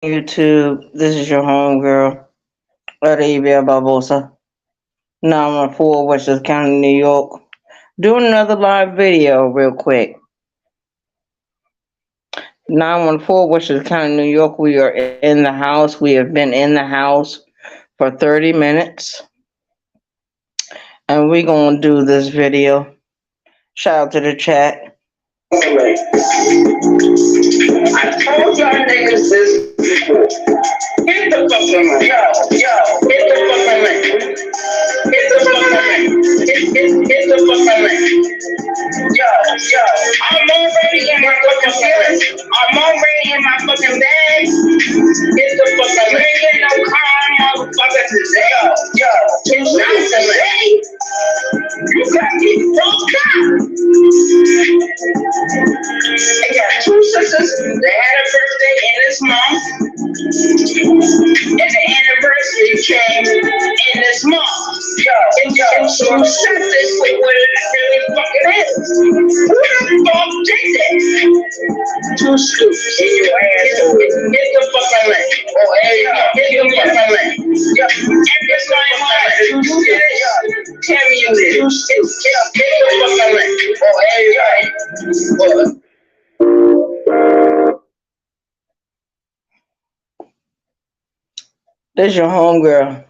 YouTube. This is your homegirl, Arabia Barbosa, 914 Westchester County, New York. Doing another live video real quick. 914 Westchester County, New York. We are in the house. We have been in the house for 30 minutes. And we're going to do this video. Shout out to the chat. I told y'all niggas this before. Hit the fucking link. Yo, hit the fucking link. Hit the fucking link. Hit the fucking link. Yo, I'm already in my fucking feelings. I'm already in my fucking bag. Hit the fucking link. Ain't no calm motherfucker today. Yo, it's not today. You got me fucked up. I got two sisters that had a birthday in this month, and the anniversary came in this month. So set this with what it really fucking is. Who the fuck did this? Too stupid. In your ass. Hit the fucking link. Oh, hey, hit the fucking link. Yo, every time you did it, tell me you did it. Hit the fucking link. Oh, hey, this is your homegirl,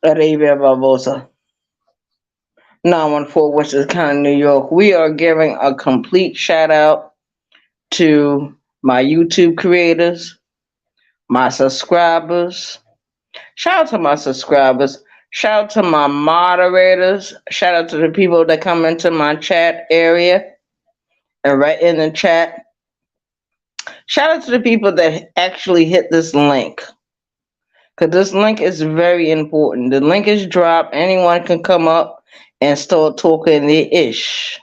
Arabia Barbosa, 914 Westchester County, New York. We are giving a complete shout out to my YouTube creators, my subscribers. Shout out to my subscribers. Shout out to my moderators. Shout out to the people that come into my chat area and write in the chat. Shout out to the people that actually hit this link. Because this link is very important. The link is dropped. Anyone can come up and start talking the ish.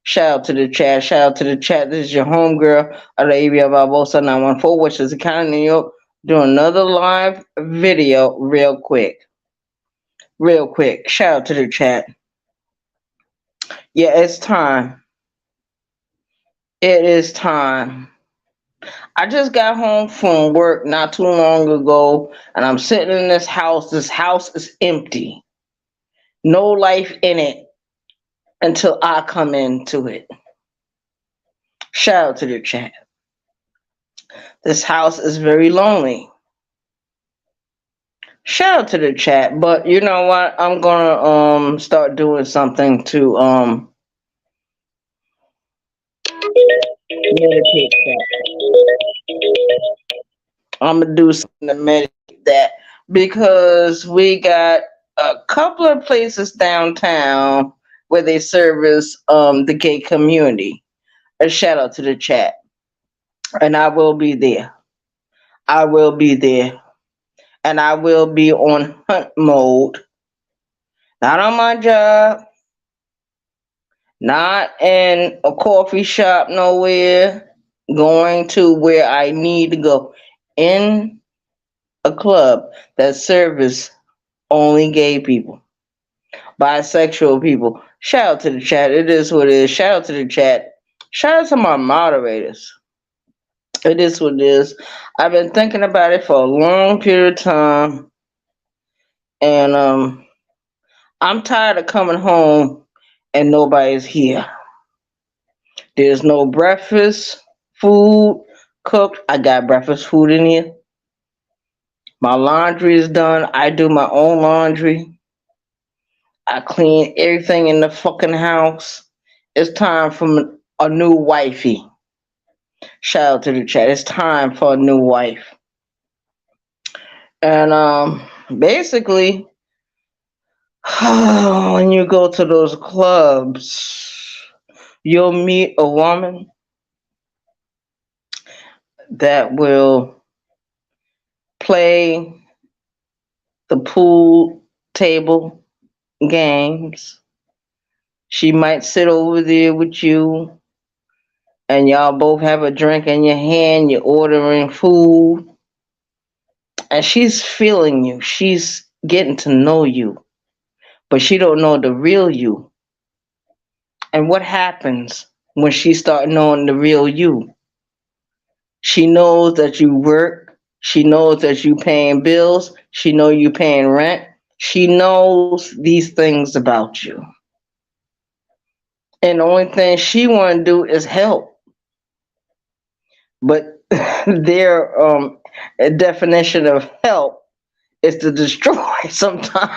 Shout out to the chat. Shout out to the chat. This is your homegirl, Arabia Barbosa 914, which is the county, New York. Doing another live video real quick. Shout out to the chat. Yeah, it's time. It is time. I just got home from work not too long ago, and I'm sitting in this house. This house is empty. No life in it until I come into it. Shout out to the chat. This house is very lonely. Shout out to the chat. But you know what? I'm gonna start doing something to meditate that. I'm gonna do something to meditate that because we got a couple of places downtown where they service the gay community. A shout out to the chat. And I will be there. I will be there. And I will be on hunt mode. Not on my job. Not in a coffee shop nowhere. Going to where I need to go. In a club that service only gay people. Bisexual people. Shout out to the chat. It is what it is. Shout out to the chat. Shout out to my moderators. It is what it is. I've been thinking about it for a long period of time. And I'm tired of coming home and nobody's here. There's no breakfast food cooked. I got breakfast food in here. My laundry is done. I do my own laundry. I clean everything in the fucking house. It's time for a new wifey. Shout out to the chat. It's time for a new wife. And basically, when you go to those clubs, you'll meet a woman that will play the pool table games. She might sit over there with you and y'all both have a drink in your hand, you're ordering food, and she's feeling you. She's getting to know you, but she don't know the real you. And what happens when she start knowing the real you? She knows that you work. She knows that you paying bills. She knows you paying rent. She knows these things about you. And the only thing she want to do is help. But their definition of help is to destroy sometimes.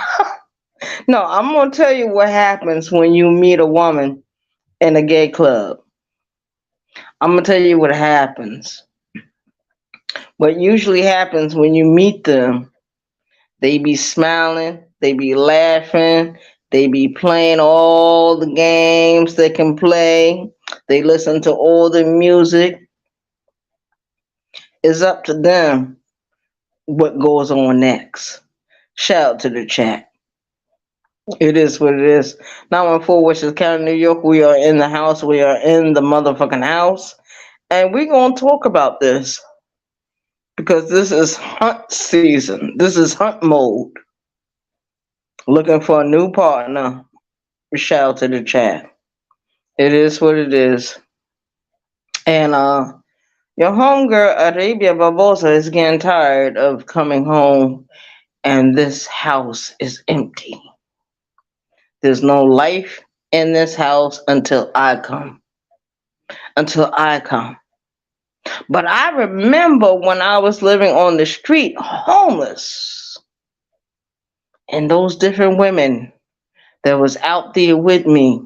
No, I'm going to tell you what happens when you meet a woman in a gay club. I'm going to tell you what happens. What usually happens when you meet them, they be smiling, they be laughing, they be playing all the games they can play, they listen to all the music. It's up to them what goes on next. Shout out to the chat. It is what it is. 914 Westchester County, New York. We are in the house. We are in the motherfucking house. And we're going to talk about this because this is hunt season. This is hunt mode. Looking for a new partner. Shout out to the chat. It is what it is. And your homegirl Arabia Barbosa is getting tired of coming home and this house is empty. There's no life in this house until I come. Until I come. But I remember when I was living on the street, homeless, and those different women that was out there with me,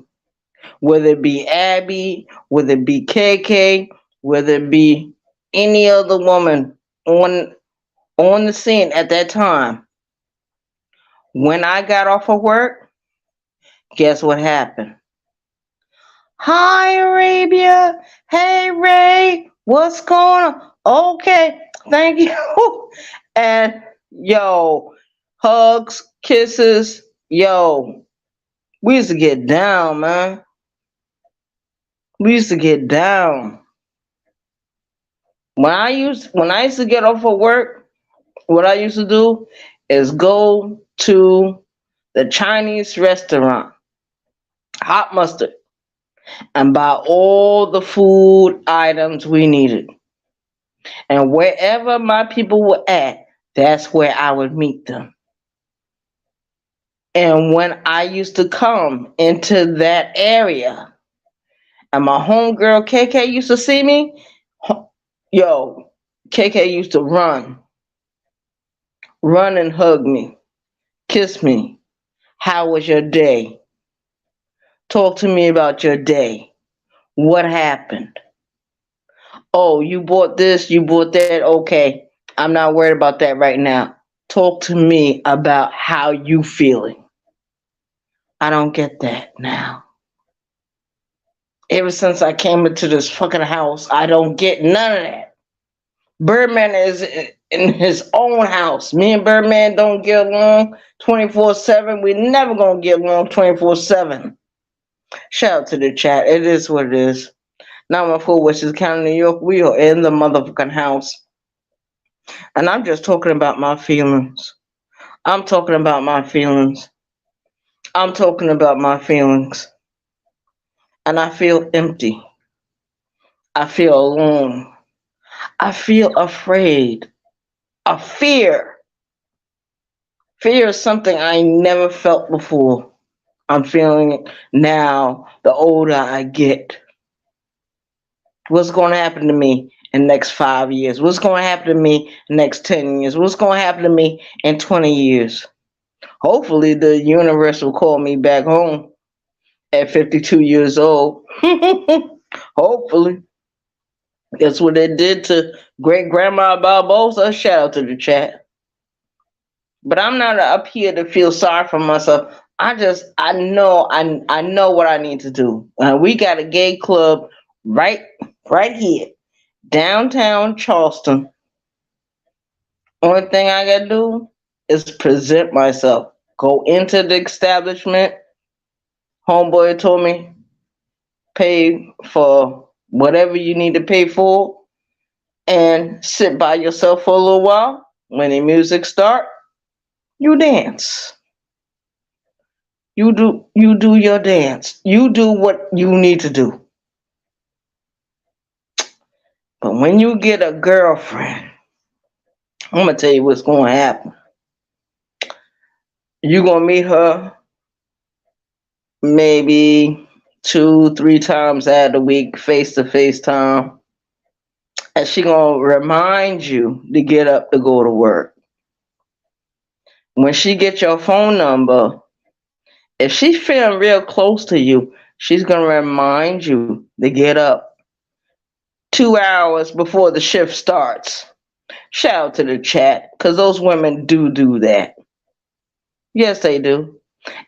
whether it be Abby, whether it be KK, whether it be any other woman on the scene at that time. When I got off of work, guess what happened? Hi, Arabia. Hey, Ray. What's going on? Okay, thank you. And yo, hugs, kisses. Yo, we used to get down, man. We used to get down. When I used to get off of work, what I used to do is go to the Chinese restaurant, Hot Mustard, and buy all the food items we needed. And wherever my people were at, that's where I would meet them. And when I used to come into that area, and my homegirl KK used to see me, yo, KK used to run and hug me, kiss me. How was your day? Talk to me about your day. What happened? Oh, you bought this, you bought that. Okay, I'm not worried about that right now. Talk to me about how you feeling. I don't get that now. Ever since I came into this fucking house, I don't get none of that. Birdman is in his own house. Me and Birdman don't get along 24/7. We never gonna get along 24/7. Shout out to the chat. It is what it is. 914 Westchester County, New York. We are in the motherfucking house. And I'm just talking about my feelings. I'm talking about my feelings. I'm talking about my feelings. And I feel empty. I feel alone. I feel afraid. A fear. Fear is something I never felt before. I'm feeling it now the older I get. What's going to happen to me in the next 5 years? What's going to happen to me in the next 10 years? What's going to happen to me in 20 years? Hopefully the universe will call me back home at 52 years old. Hopefully. That's what they did to great grandma Barbosa. Shout out to the chat. But I'm not up here to feel sorry for myself. I know what I need to do. We got a gay club right here, downtown Charleston. Only thing I gotta do is present myself. Go into the establishment. Homeboy told me, pay for whatever you need to pay for and sit by yourself for a little while. When the music start, you dance. You do your dance. You do what you need to do. But when you get a girlfriend, I'm gonna tell you what's gonna happen. You're gonna meet her maybe 2, 3 times out of the week, face to face time, and she gonna remind you to get up to go to work. When she get your phone number, if she's feeling real close to you, she's gonna remind you to get up 2 hours before the shift starts. Shout out to the chat, because those women do that. Yes, they do.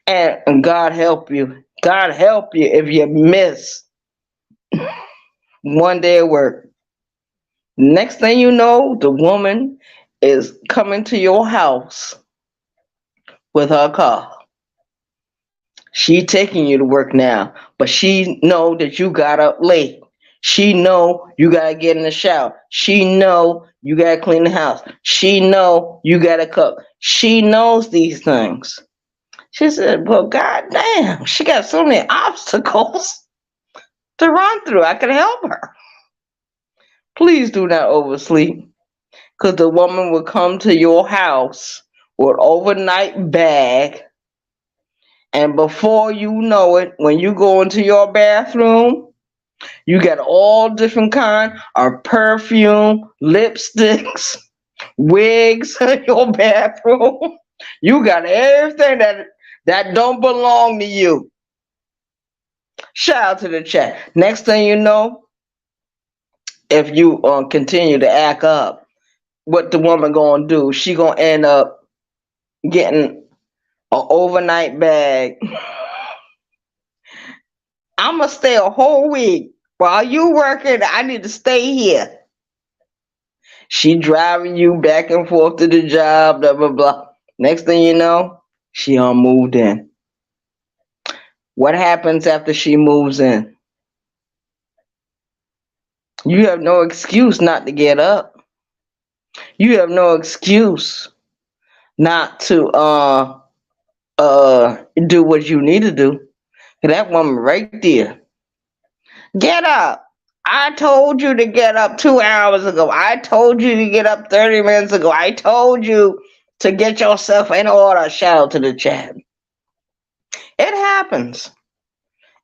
And God help you. God help you if you miss one day at work. Next thing you know, the woman is coming to your house with her car. She taking you to work now, but she know that you got up late. She know you gotta get in the shower. She know you gotta clean the house. She know you gotta cook. She knows these things. She said, well, goddamn, she got so many obstacles to run through. I could help her. Please do not oversleep, because the woman will come to your house with overnight bag, and before you know it, when you go into your bathroom, you got all different kind of perfume, lipsticks, wigs in your bathroom. You got everything that don't belong to you. Shout out to the chat. Next thing you know, if you continue to act up, what the woman gonna do? She gonna end up getting an overnight bag. I'ma stay a whole week while you working. I need to stay here. She driving you back and forth to the job, blah blah blah. Next thing you know, she moved in. What happens after she moves in? You have no excuse not to get up. You have no excuse not to do what you need to do. That woman right there. Get up. I told you to get up 2 hours ago. I told you to get up 30 minutes ago. I told you to get yourself in order. Shout out to the chat. It happens.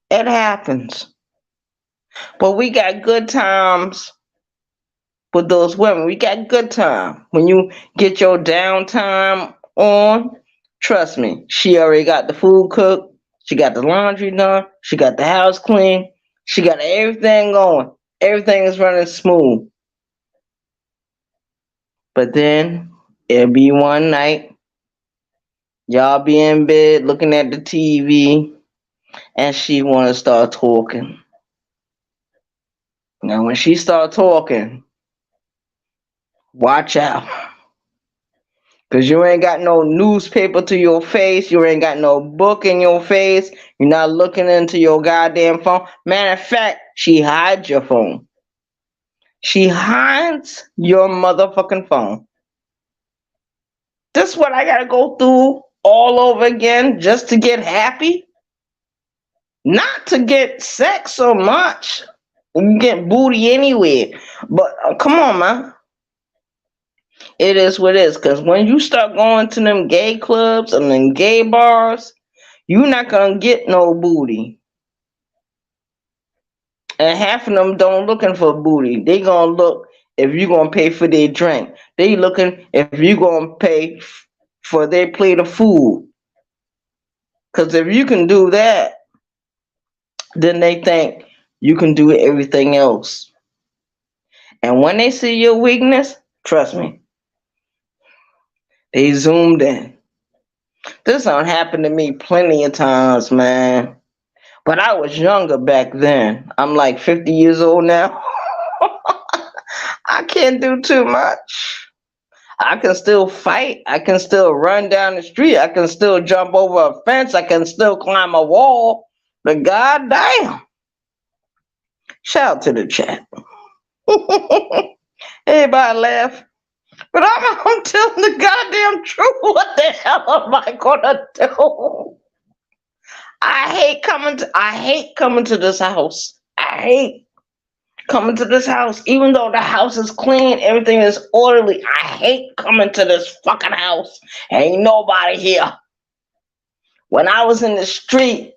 It happens. But we got good times with those women. We got good time. When you get your downtime on, trust me, she already got the food cooked. She got the laundry done. She got the house clean. She got everything going. Everything is running smooth. But then it'll be one night, y'all be in bed looking at the TV, and she want to start talking. Now, when she start talking, watch out. Because you ain't got no newspaper to your face. You ain't got no book in your face. You're not looking into your goddamn phone. Matter of fact, she hides your phone. She hides your motherfucking phone. This is what I got to go through all over again just to get happy? Not to get sex so much. You get booty anywhere. But come on, man. It is what it is. Because when you start going to them gay clubs and them gay bars, you're not going to get no booty. And half of them don't looking for booty. They going to look if you're going to pay for their drink. They looking if you're going to pay for their plate of food. Because if you can do that, then they think you can do everything else. And when they see your weakness, trust me, they zoomed in. This don't happen to me plenty of times, man. But I was younger back then. I'm like 50 years old now. I can't do too much. I can still fight. I can still run down the street. I can still jump over a fence. I can still climb a wall. But goddamn. Shout out to the chat. Everybody laugh. But I'm telling the goddamn truth. What the hell am I gonna do? I hate coming to this house. I coming to this house, even though the house is clean, everything is orderly. I hate coming to this fucking house. Ain't nobody here. When I was in the street,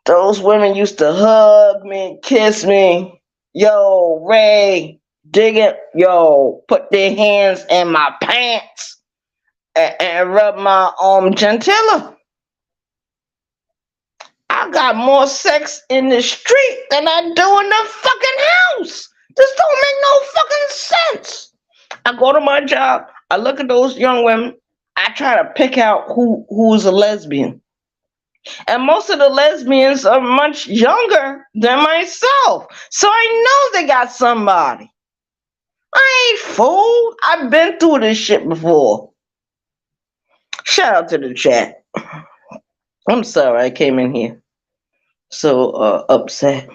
those women used to hug me, kiss me. Yo, Ray, dig it. Yo, put their hands in my pants and rub my gentilla. I got more sex in the street than I do in the fucking house. This don't make no fucking sense. I go to my job, I look at those young women, I try to pick out who's a lesbian. And most of the lesbians are much younger than myself. So I know they got somebody. I ain't fooled. I've been through this shit before. Shout out to the chat. I'm sorry I came in here so upset.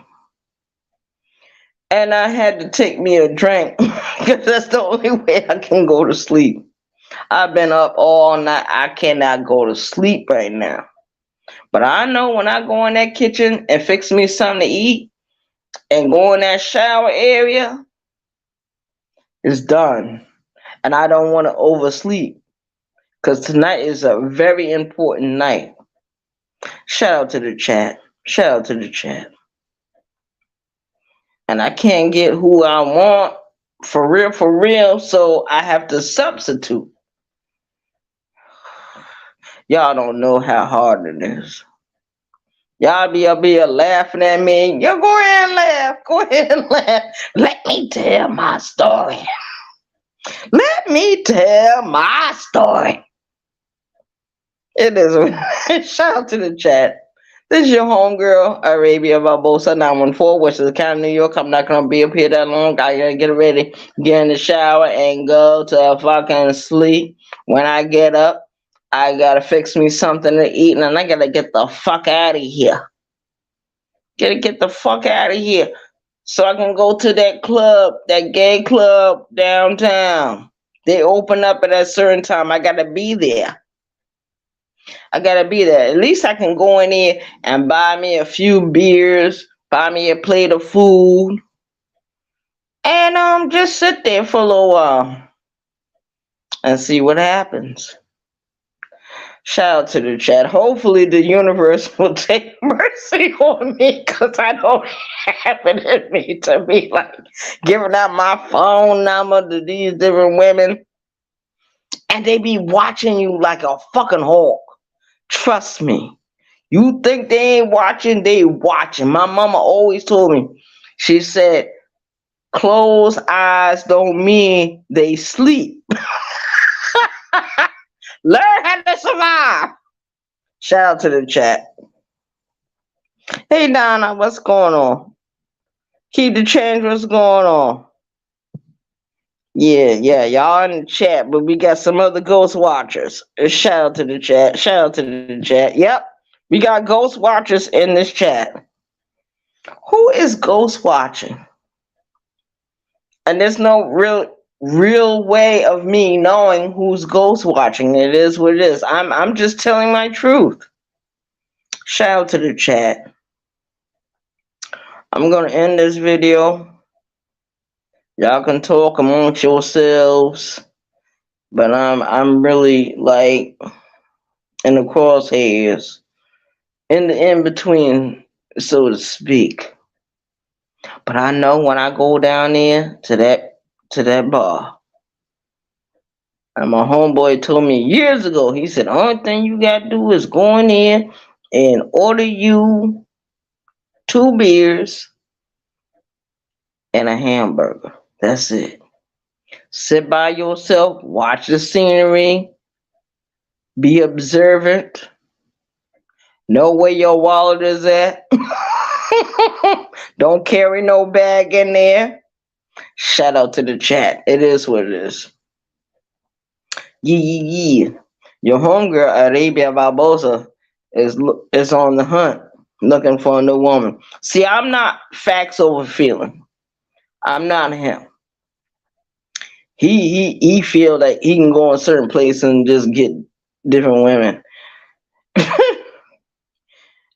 And I had to take me a drink because that's the only way I can go to sleep. I've been up all night. I cannot go to sleep right now. But I know when I go in that kitchen and fix me something to eat and go in that shower area, it's done. And I don't want to oversleep because tonight is a very important night. Shout out to the chat. Shout out to the chat. And I can't get who I want for real, so I have to substitute. Y'all don't know how hard it is. Y'all be up here laughing at me. Yo, go ahead and laugh. Go ahead and laugh. Let me tell my story. Let me tell my story. It is. Shout out to the chat. This is your homegirl, Arabia Barbosa 914, Western County, New York. I'm not going to be up here that long. I got to get ready, get in the shower, and go to fucking sleep. When I get up, I got to fix me something to eat, and I got to get the fuck out of here. Get the fuck out of here so I can go to that club, that gay club downtown. They open up at a certain time. I got to be there. I gotta be there. At least I can go in there and buy me a few beers, buy me a plate of food, and just sit there for a little while and see what happens. Shout out to the chat. Hopefully the universe will take mercy on me because I don't have it in me to be like giving out my phone number to these different women, and they be watching you like a fucking hawk. Trust me. You think they ain't watching, they watching. My mama always told me, she said, closed eyes don't mean they sleep. Learn how to survive. Shout out to the chat. Hey, Donna, what's going on? Keep the change, what's going on? Yeah, y'all in the chat, but we got some other ghost watchers. Shout out to the chat. Shout out to the chat. Yep, we got ghost watchers in this chat. Who is ghost watching? And there's no real way of me knowing who's ghost watching. It is what it is. I'm just telling my truth. Shout out to the chat. I'm gonna end this video. Y'all can talk amongst yourselves, but I'm really like in the crosshairs, in the in between, so to speak. But I know when I go down there to that bar, and my homeboy told me years ago, he said, the only thing you gotta do is go in there and order you 2 beers and a hamburger. That's it. Sit by yourself, watch the scenery, be observant, know where your wallet is at. Don't carry no bag in there. Shout out to the chat. It is what it is. Yeah. Your homegirl, Arabia Barbosa, is on the hunt, looking for a new woman. See, I'm not facts over feeling. I'm not him. He feel that he can go in certain places and just get different women.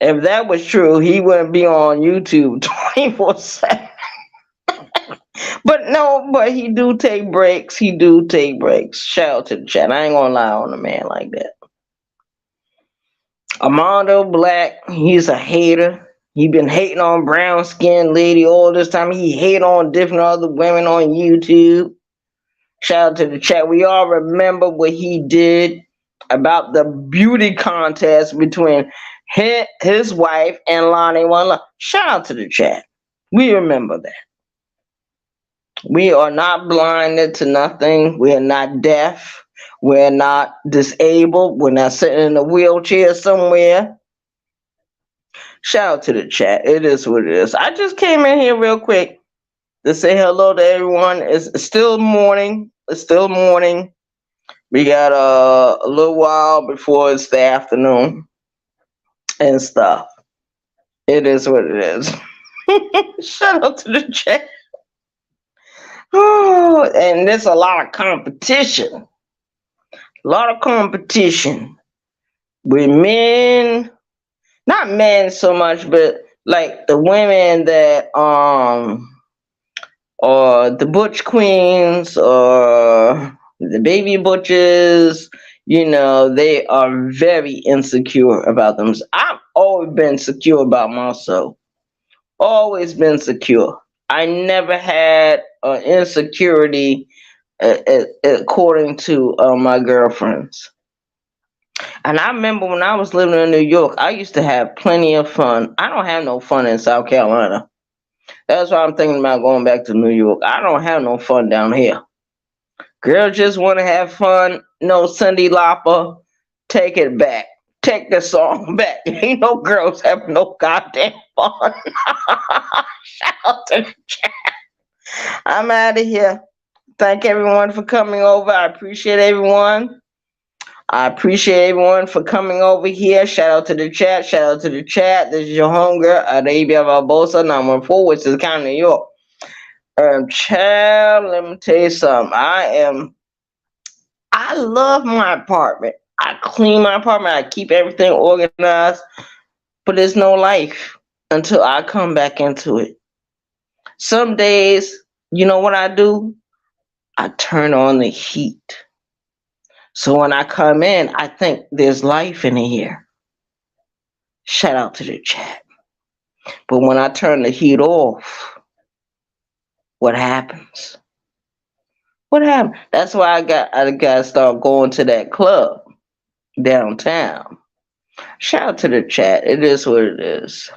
If that was true, he wouldn't be on YouTube 24/7. But no, but he do take breaks. He do take breaks. Shout out to the chat. I ain't gonna lie on a man like that. Armando Black, he's a hater. He been hating on brown skinned lady all this time. He hate on different other women on YouTube. Shout out to the chat. We all remember what he did about the beauty contest between his wife and Lonnie One Love. Shout out to the chat. We remember that. We are not blinded to nothing. We are not deaf. We're not disabled. We're not sitting in a wheelchair somewhere. Shout out to the chat. It is what it is. I just came in here real quick to say hello to everyone. It's still morning. It's still morning. We got a little while before it's the afternoon and stuff. It is what it is. Shout out to the chat. Oh, and there's a lot of competition. A lot of competition with men, not men so much, but like the women that or the butch queens or the baby butches, you know, they are very insecure about them. I've always been secure about myself. Always been secure. I never had insecurity according to my girlfriends. And I remember when I was living in New York, I used to have plenty of fun. I don't have no fun in South Carolina. That's why I'm thinking about going back to New York. I don't have no fun down here. Girls just want to have fun. No, Cyndi Lauper, take it back. Take the song back. Ain't no girls having no goddamn fun. Shout out to the chat. I'm out of here. Thank everyone for coming over. I appreciate everyone. I appreciate everyone for coming over here. Shout out to the chat. Shout out to the chat. This is your homegirl, Arabia Barbosa, 914, which is County, New York. Child, let me tell you something. I love my apartment. I clean my apartment. I keep everything organized. But there's no life until I come back into it. Some days, you know what I do? I turn on the heat. So when I come in, I think there's life in here. Shout out to the chat. But when I turn the heat off, what happens? What happened? That's why I got to start going to that club downtown. Shout out to the chat. It is what it is.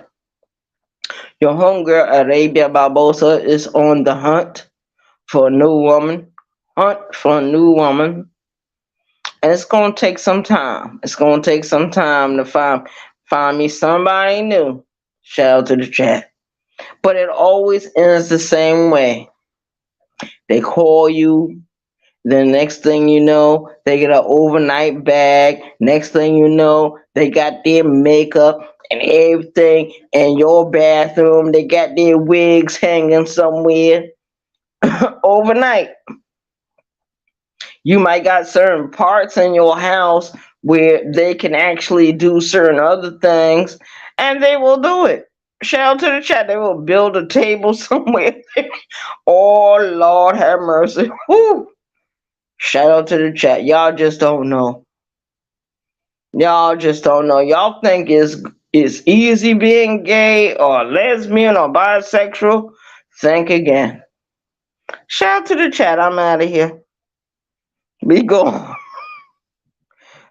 Your homegirl Arabia Barbosa is on the hunt for a new woman. Hunt for a new woman. And it's gonna take some time. It's gonna take some time to find me somebody new. Shout out to the chat. But it always ends the same way. They call you. Then next thing you know, they get an overnight bag. Next thing you know, they got their makeup and everything in your bathroom. They got their wigs hanging somewhere overnight. You might got certain parts in your house where they can actually do certain other things, and they will do it. Shout out to the chat. They will build a table somewhere. Oh, Lord have mercy. Whew. Shout out to the chat. Y'all just don't know. Y'all just don't know. Y'all think it's easy being gay or lesbian or bisexual. Think again. Shout out to the chat. I'm out of here. Be gone.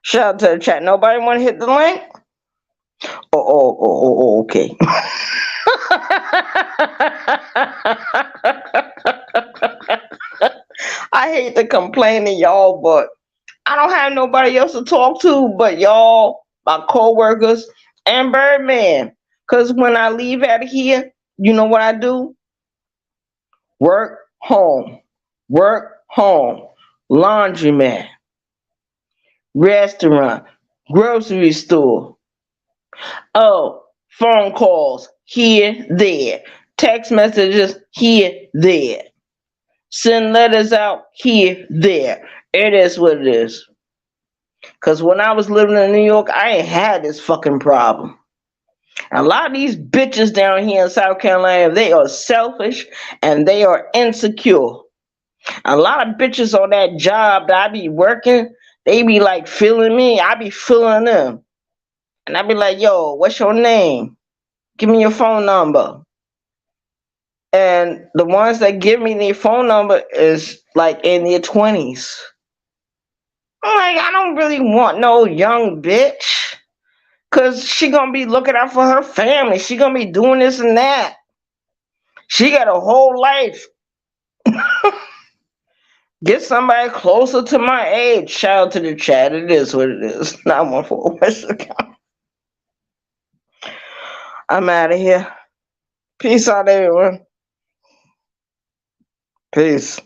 Shout out to the chat. Nobody want to hit the link? Oh, okay. I hate to complain to y'all, but I don't have nobody else to talk to but y'all, my co-workers, and Birdman. Because when I leave out of here, you know what I do? Work, home. Work, home. Laundromat. Restaurant. Grocery store. Oh, phone calls. Here, there. Text messages. Here, there. Send letters out. Here, there. It is what it is. Because when I was living in New York, I ain't had this fucking problem. A lot of these bitches down here in South Carolina, they are selfish and they are insecure. A lot of bitches on that job that I be working, they be like feeling me. I be feeling them. And I be like, yo, what's your name? Give me your phone number. And the ones that give me their phone number is like in their 20s. I'm like, I don't really want no young bitch. Cause she gonna be looking out for her family. She gonna be doing this and that. She got a whole life. Get somebody closer to my age. Shout out to the chat. It is what it is. 914 West account. I'm out of here. Peace out, everyone. Peace.